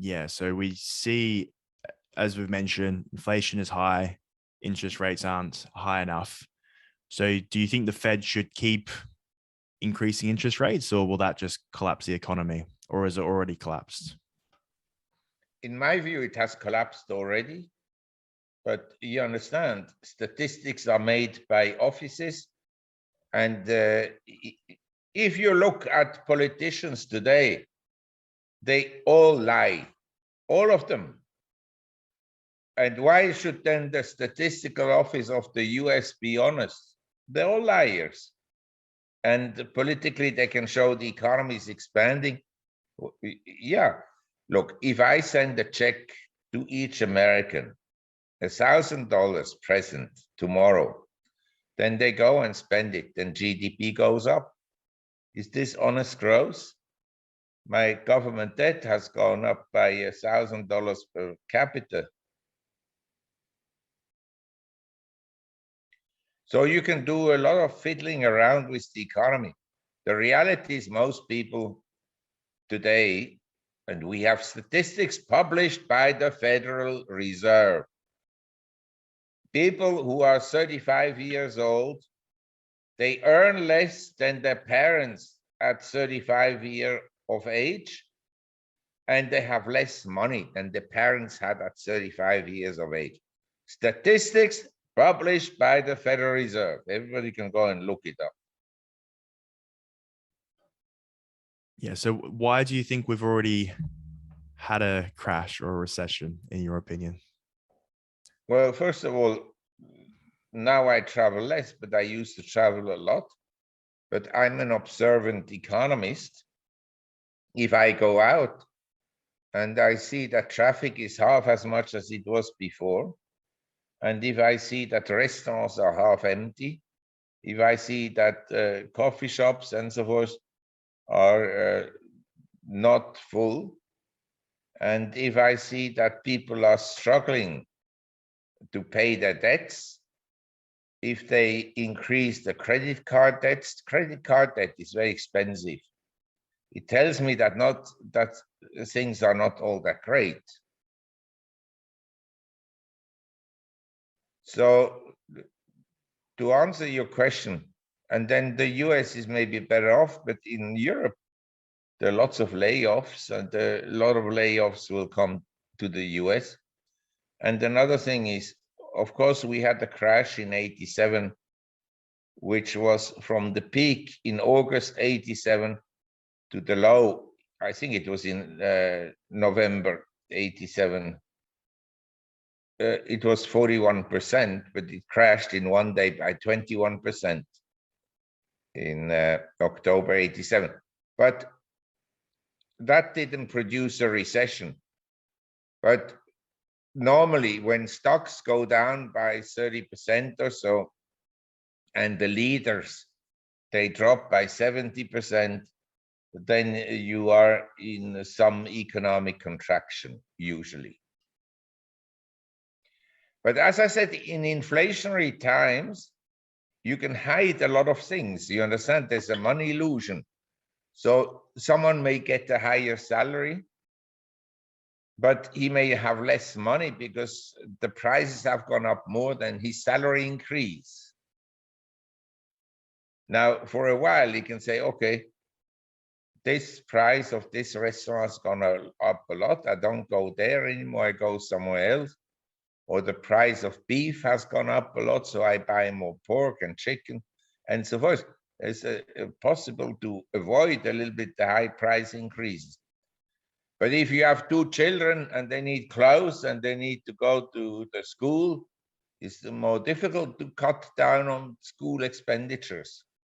Yeah, so we see, as we've mentioned, inflation is high, interest rates aren't high enough. So do you think the Fed should keep increasing interest rates, or will that just collapse the economy, or has it already collapsed? In my view, it has collapsed already. But you understand, statistics are made by offices. And if you look at politicians today, they all lie, all of them. And why should then the statistical office of the US be honest? They're all liars. And politically, they can show the economy is expanding. Yeah, look, if I send a check to each American, $1,000 present tomorrow, then they go and spend it, then GDP goes up. Is this honest growth? My government debt has gone up by $1,000 per capita. So you can do a lot of fiddling around with the economy. The reality is most people today, and we have statistics published by the Federal Reserve. People who are 35 years old, they earn less than their parents at 35 years of age, and they have less money than the parents had at 35 years of age. Statistics published by the Federal Reserve. Everybody can go and look it up. Yeah, so why do you think we've already had a crash or a recession, in your opinion? Well, first of all, now I travel less, but I used to travel a lot. But I'm an observant economist. If I go out and I see that traffic is half as much as it was before, and if I see that restaurants are half empty, if I see that coffee shops and so forth are not full, and if I see that people are struggling to pay their debts, if they increase the credit card debts, credit card debt is very expensive. It tells me that things are not all that great. So to answer your question, and then the US is maybe better off, but in Europe, there are lots of layoffs, and a lot of layoffs will come to the US. And another thing is, of course, we had the crash in 87, which was from the peak in August 87 to the low. I think it was in November 87. It was 41%, but it crashed in one day by 21% in October 87. But that didn't produce a recession. But normally when stocks go down by 30% or so, and the leaders, they drop by 70%, then you are in some economic contraction, usually. But as I said, in inflationary times, you can hide a lot of things. You understand? There's a money illusion. So someone may get a higher salary, but he may have less money because the prices have gone up more than his salary increase. Now, for a while, he can say, okay, this price of this restaurant has gone up a lot. I don't go there anymore. I go somewhere else. Or the price of beef has gone up a lot, so I buy more pork and chicken and so forth. It's possible to avoid a little bit the high price increases. But if you have two children and they need clothes and they need to go to the school, it's more difficult to cut down on school expenditures.